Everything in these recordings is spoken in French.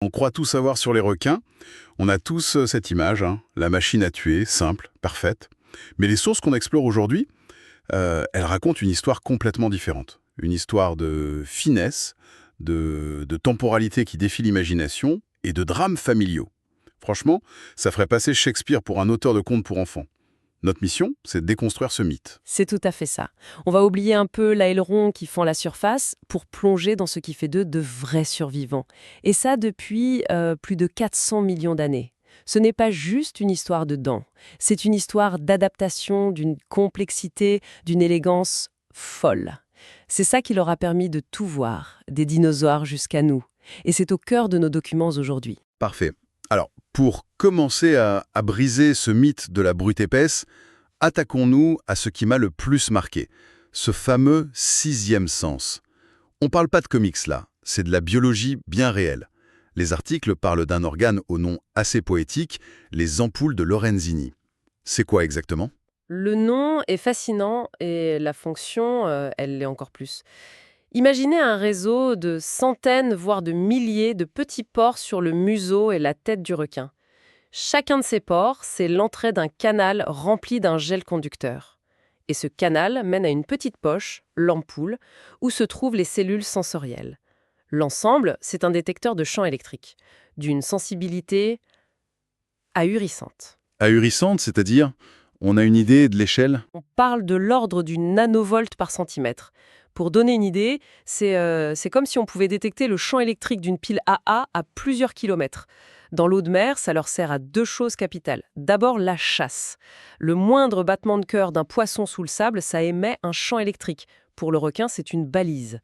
On croit tout savoir sur les requins. On a tous cette image, hein, la machine à tuer, simple, parfaite. Mais les sources qu'on explore aujourd'hui, elles racontent une histoire complètement différente. Une histoire de finesse, de temporalité qui défie l'imagination et de drames familiaux. Franchement, ça ferait passer Shakespeare pour un auteur de contes pour enfants. Notre mission, c'est de déconstruire ce mythe. C'est tout à fait ça. On va oublier un peu l'aileron qui fend la surface pour plonger dans ce qui fait d'eux de vrais survivants. Et ça depuis plus de 400 millions d'années. Ce n'est pas juste une histoire de dents. C'est une histoire d'adaptation, d'une complexité, d'une élégance folle. C'est ça qui leur a permis de tout voir, des dinosaures jusqu'à nous. Et c'est au cœur de nos documents aujourd'hui. Parfait. Alors, pour commencer à briser ce mythe de la brute épaisse, attaquons-nous à ce qui m'a le plus marqué, ce fameux sixième sens. On parle pas de comics là, c'est de la biologie bien réelle. Les articles parlent d'un organe au nom assez poétique, les ampoules de Lorenzini. C'est quoi exactement? Le nom est fascinant et la fonction, elle l'est encore plus. Imaginez un réseau de centaines, voire de milliers de petits pores sur le museau et la tête du requin. Chacun de ces pores, c'est l'entrée d'un canal rempli d'un gel conducteur. Et ce canal mène à une petite poche, l'ampoule, où se trouvent les cellules sensorielles. L'ensemble, c'est un détecteur de champ électrique, d'une sensibilité ahurissante. Ahurissante, c'est-à-dire, on a une idée de l'échelle? On parle de l'ordre du nanovolt par centimètre. Pour donner une idée, c'est comme si on pouvait détecter le champ électrique d'une pile AA à plusieurs kilomètres. Dans l'eau de mer, ça leur sert à deux choses capitales. D'abord, la chasse. Le moindre battement de cœur d'un poisson sous le sable, ça émet un champ électrique. Pour le requin, c'est une balise.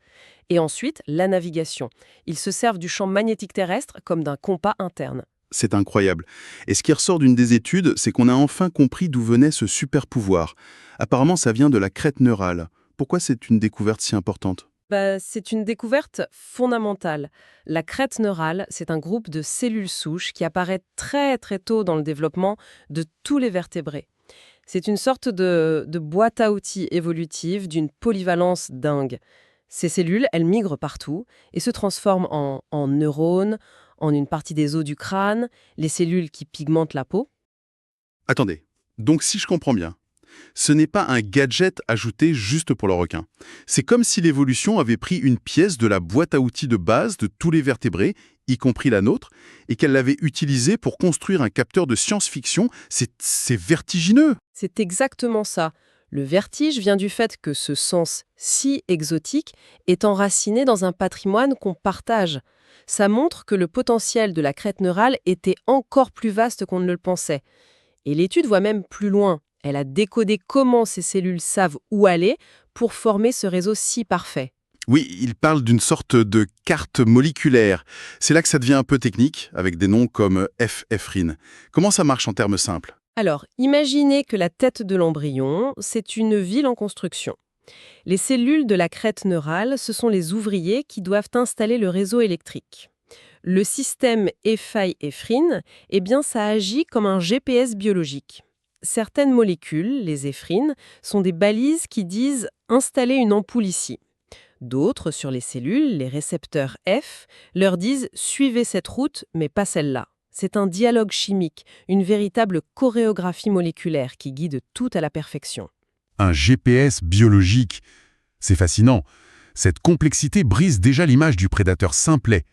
Et ensuite, la navigation. Ils se servent du champ magnétique terrestre comme d'un compas interne. C'est incroyable. Et ce qui ressort d'une des études, c'est qu'on a enfin compris d'où venait ce super pouvoir. Apparemment, ça vient de la crête neurale. Pourquoi c'est une découverte si importante? C'est une découverte fondamentale. La crête neurale, c'est un groupe de cellules souches qui apparaît très très tôt dans le développement de tous les vertébrés. C'est une sorte de boîte à outils évolutive d'une polyvalence dingue. Ces cellules, elles migrent partout et se transforment en neurones, en une partie des os du crâne, les cellules qui pigmentent la peau. Attendez, donc si je comprends bien, ce n'est pas un gadget ajouté juste pour le requin. C'est comme si l'évolution avait pris une pièce de la boîte à outils de base de tous les vertébrés, y compris la nôtre, et qu'elle l'avait utilisée pour construire un capteur de science-fiction. C'est vertigineux. C'est exactement ça. Le vertige vient du fait que ce sens si exotique est enraciné dans un patrimoine qu'on partage. Ça montre que le potentiel de la crête neurale était encore plus vaste qu'on ne le pensait. Et l'étude voit même plus loin. Elle a décodé comment ces cellules savent où aller pour former ce réseau si parfait. Oui, il parle d'une sorte de carte moléculaire. C'est là que ça devient un peu technique, avec des noms comme F-ephrine. Comment ça marche en termes simples? Alors, imaginez que la tête de l'embryon, c'est une ville en construction. Les cellules de la crête neurale, ce sont les ouvriers qui doivent installer le réseau électrique. Le système éphrine, eh bien, ça agit comme un GPS biologique. Certaines molécules, les éphrines, sont des balises qui disent « installer une ampoule ici ». D'autres, sur les cellules, les récepteurs F, leur disent « suivez cette route, mais pas celle-là ». C'est un dialogue chimique, une véritable chorégraphie moléculaire qui guide tout à la perfection. Un GPS biologique. C'est fascinant. Cette complexité brise déjà l'image du prédateur simplet.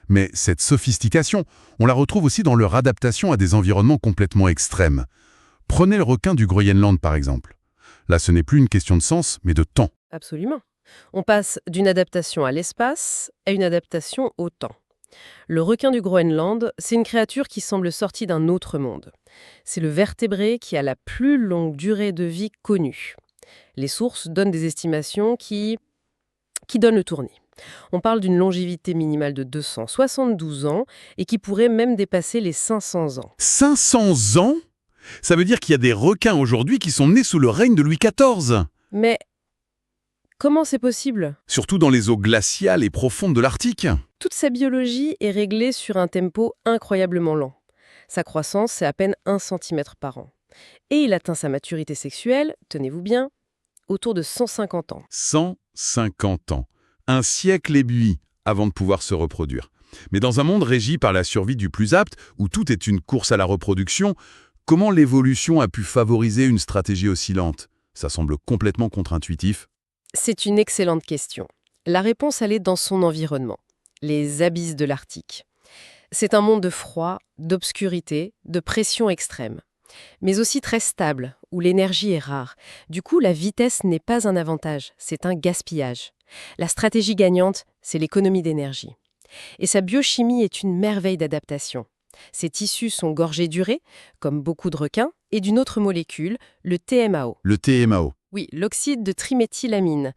Mais cette sophistication, on la retrouve aussi dans leur adaptation à des environnements complètement extrêmes. Prenez le requin du Groenland par exemple. Là, ce n'est plus une question de sens, mais de temps. Absolument. On passe d'une adaptation à l'espace à une adaptation au temps. Le requin du Groenland, c'est une créature qui semble sortie d'un autre monde. C'est le vertébré qui a la plus longue durée de vie connue. Les sources donnent des estimations qui donnent le tournis. On parle d'une longévité minimale de 272 ans et qui pourrait même dépasser les 500 ans. 500 ans? Ça veut dire qu'il y a des requins aujourd'hui qui sont nés sous le règne de Louis XIV. Mais comment c'est possible? Surtout dans les eaux glaciales et profondes de l'Arctique. Toute sa biologie est réglée sur un tempo incroyablement lent. Sa croissance, c'est à peine 1 centimètre par an. Et il atteint sa maturité sexuelle, tenez-vous bien, autour de 150 ans. 150 ans. Un siècle ébui avant de pouvoir se reproduire. Mais dans un monde régi par la survie du plus apte, où tout est une course à la reproduction, comment l'évolution a pu favoriser une stratégie aussi lente? Ça semble complètement contre-intuitif. C'est une excellente question. La réponse, elle est dans son environnement, les abysses de l'Arctique. C'est un monde de froid, d'obscurité, de pression extrême, mais aussi très stable, où l'énergie est rare. Du coup, la vitesse n'est pas un avantage, c'est un gaspillage. La stratégie gagnante, c'est l'économie d'énergie. Et sa biochimie est une merveille d'adaptation. Ses tissus sont gorgés d'urée, comme beaucoup de requins, et d'une autre molécule, le TMAO. Le TMAO. Oui, l'oxyde de triméthylamine.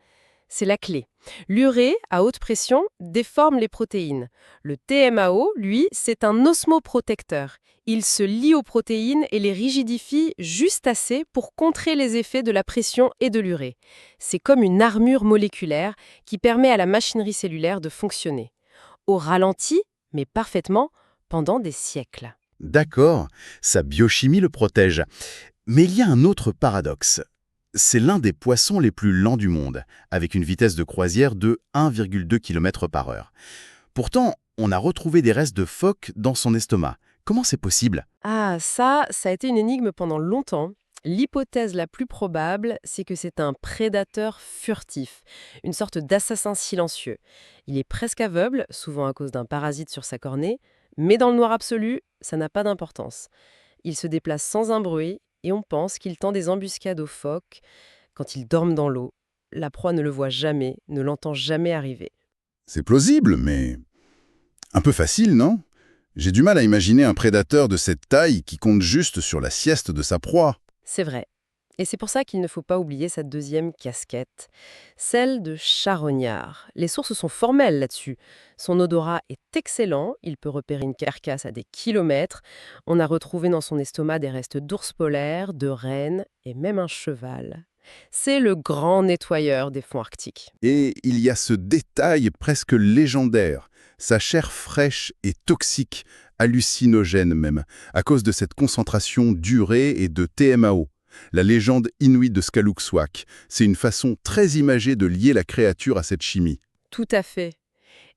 C'est la clé. L'urée, à haute pression, déforme les protéines. Le TMAO, lui, c'est un osmoprotecteur. Il se lie aux protéines et les rigidifie juste assez pour contrer les effets de la pression et de l'urée. C'est comme une armure moléculaire qui permet à la machinerie cellulaire de fonctionner. Au ralenti, mais parfaitement, pendant des siècles. D'accord, sa biochimie le protège. Mais il y a un autre paradoxe. C'est l'un des poissons les plus lents du monde, avec une vitesse de croisière de 1,2 km/h. Pourtant, on a retrouvé des restes de phoques dans son estomac. Comment c'est possible? Ah, ça a été une énigme pendant longtemps. L'hypothèse la plus probable, c'est que c'est un prédateur furtif, une sorte d'assassin silencieux. Il est presque aveugle, souvent à cause d'un parasite sur sa cornée, mais dans le noir absolu, ça n'a pas d'importance. Il se déplace sans un bruit et on pense qu'il tend des embuscades aux phoques. Quand ils dorment dans l'eau, la proie ne le voit jamais, ne l'entend jamais arriver. C'est plausible, mais un peu facile, non? J'ai du mal à imaginer un prédateur de cette taille qui compte juste sur la sieste de sa proie. C'est vrai. Et c'est pour ça qu'il ne faut pas oublier sa deuxième casquette, celle de charognard. Les sources sont formelles là-dessus. Son odorat est excellent, il peut repérer une carcasse à des kilomètres. On a retrouvé dans son estomac des restes d'ours polaires, de rennes et même un cheval. C'est le grand nettoyeur des fonds arctiques. Et il y a ce détail presque légendaire, sa chair fraîche et toxique, hallucinogène même, à cause de cette concentration d'urée et de TMAO. La légende inuite de Skalukswak, c'est une façon très imagée de lier la créature à cette chimie. Tout à fait.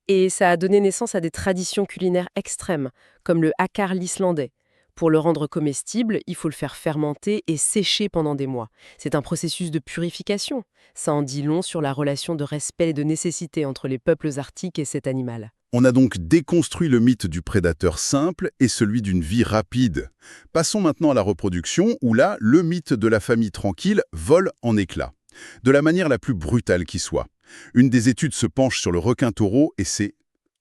Et ça a donné naissance à des traditions culinaires extrêmes, comme le hakar l'islandais. Pour le rendre comestible, il faut le faire fermenter et sécher pendant des mois. C'est un processus de purification. Ça en dit long sur la relation de respect et de nécessité entre les peuples arctiques et cet animal. On a donc déconstruit le mythe du prédateur simple et celui d'une vie rapide. Passons maintenant à la reproduction, où là, le mythe de la famille tranquille vole en éclats, de la manière la plus brutale qui soit. Une des études se penche sur le requin-taureau et c'est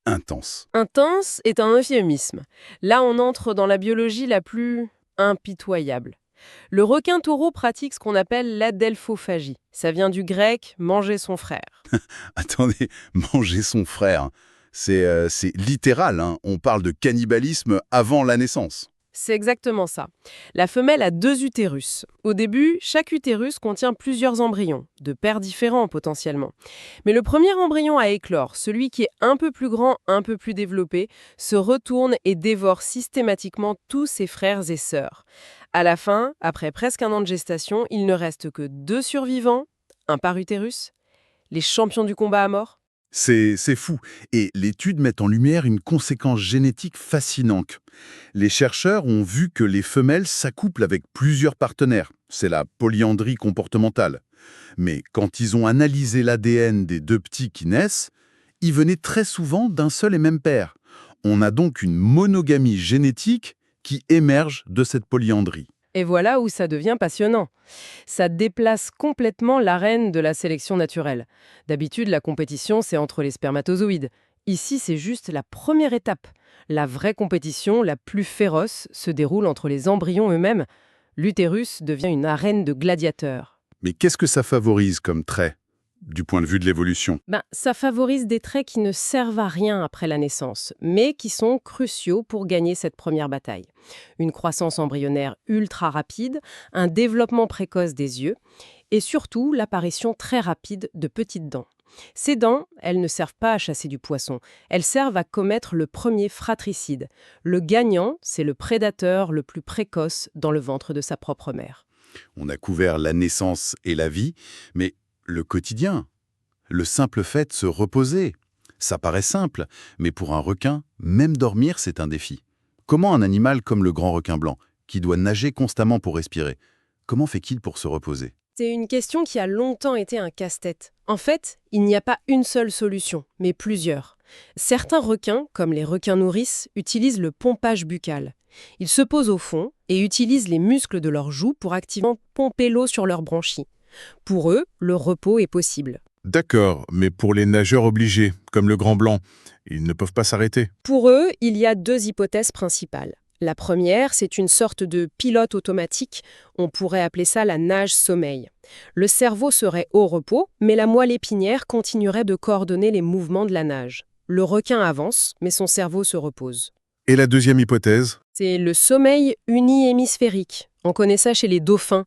intense. Intense est un euphémisme. Là, on entre dans la biologie la plus impitoyable. Le requin-taureau pratique ce qu'on appelle l'adelphophagie. Ça vient du grec « manger son frère ». Attendez, manger son frère, c'est littéral, hein. On parle de cannibalisme avant la naissance. C'est exactement ça. La femelle a 2 utérus. Au début, chaque utérus contient plusieurs embryons, de pères différents potentiellement. Mais le premier embryon à éclore, celui qui est un peu plus grand, un peu plus développé, se retourne et dévore systématiquement tous ses frères et sœurs. À la fin, après presque 1 an de gestation, il ne reste que 2 survivants, un par utérus, les champions du combat à mort. C'est fou. Et l'étude met en lumière une conséquence génétique fascinante. Les chercheurs ont vu que les femelles s'accouplent avec plusieurs partenaires. C'est la polyandrie comportementale. Mais quand ils ont analysé l'ADN des 2 petits qui naissent, ils venaient très souvent d'un seul et même père. On a donc une monogamie génétique qui émerge de cette polyandrie. Et voilà où ça devient passionnant. Ça déplace complètement l'arène de la sélection naturelle. D'habitude, la compétition, c'est entre les spermatozoïdes. Ici, c'est juste la première étape. La vraie compétition, la plus féroce, se déroule entre les embryons eux-mêmes. L'utérus devient une arène de gladiateurs. Mais qu'est-ce que ça favorise comme trait, du point de vue de l'évolution? Ça favorise des traits qui ne servent à rien après la naissance, mais qui sont cruciaux pour gagner cette première bataille. Une croissance embryonnaire ultra rapide, un développement précoce des yeux, et surtout l'apparition très rapide de petites dents. Ces dents, elles ne servent pas à chasser du poisson, elles servent à commettre le premier fratricide. Le gagnant, c'est le prédateur le plus précoce dans le ventre de sa propre mère. On a couvert la naissance et la vie, mais le quotidien, le simple fait de se reposer, Ça paraît simple, mais pour un requin, même dormir, c'est un défi. Comment un animal comme le grand requin blanc, qui doit nager constamment pour respirer, comment fait-il pour se reposer? C'est une question qui a longtemps été un casse-tête. En fait, il n'y a pas une seule solution, mais plusieurs. Certains requins, comme les requins nourrices, utilisent le pompage buccal. Ils se posent au fond et utilisent les muscles de leurs joues pour activement pomper l'eau sur leurs branchies. Pour eux, le repos est possible. D'accord, mais pour les nageurs obligés, comme le grand blanc, ils ne peuvent pas s'arrêter. Pour eux, il y a deux hypothèses principales. La première, c'est une sorte de pilote automatique, on pourrait appeler ça la nage-sommeil. Le cerveau serait au repos, mais la moelle épinière continuerait de coordonner les mouvements de la nage. Le requin avance, mais son cerveau se repose. Et la deuxième hypothèse? C'est le sommeil uni-hémisphérique. On connaît ça chez les dauphins.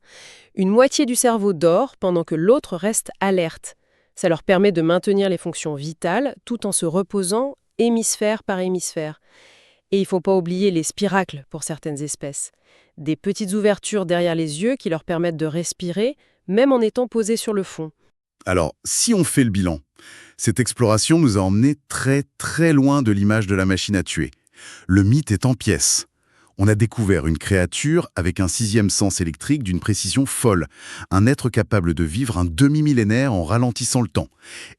Une moitié du cerveau dort pendant que l'autre reste alerte. Ça leur permet de maintenir les fonctions vitales tout en se reposant hémisphère par hémisphère. Et il ne faut pas oublier les spiracles pour certaines espèces. Des petites ouvertures derrière les yeux qui leur permettent de respirer, même en étant posés sur le fond. Alors, si on fait le bilan, cette exploration nous a emmenés très très loin de l'image de la machine à tuer. Le mythe est en pièces. On a découvert une créature avec un sixième sens électrique d'une précision folle, un être capable de vivre un demi-millénaire en ralentissant le temps,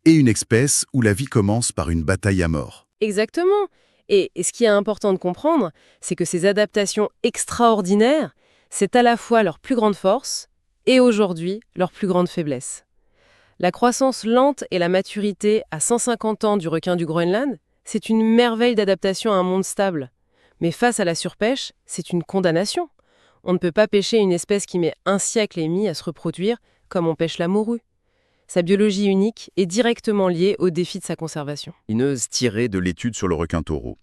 et une espèce où la vie commence par une bataille à mort. Exactement. Et ce qui est important de comprendre, c'est que ces adaptations extraordinaires, c'est à la fois leur plus grande force et aujourd'hui leur plus grande faiblesse. La croissance lente et la maturité à 150 ans du requin du Groenland, c'est une merveille d'adaptation à un monde stable. Mais face à la surpêche, c'est une condamnation. On ne peut pas pêcher une espèce qui met 1 siècle et demi à se reproduire comme on pêche la morue. Sa biologie unique est directement liée au défi de sa conservation. Tirée de l'étude sur le requin-taureau.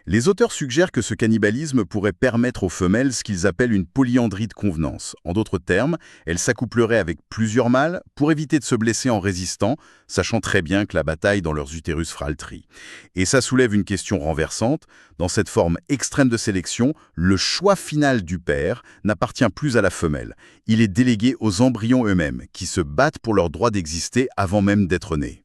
Les auteurs suggèrent que ce cannibalisme pourrait permettre aux femelles ce qu'ils appellent une polyandrie de convenance. En d'autres termes, elles s'accoupleraient avec plusieurs mâles pour éviter de se blesser en résistant, sachant très bien que la bataille dans leurs utérus fera le tri. Et ça soulève une question renversante. Dans cette forme extrême de sélection, le choix final du père n'appartient plus à la femelle. Il est délégué aux embryons eux-mêmes, qui se battent pour leur droit d'exister avant même d'être nés.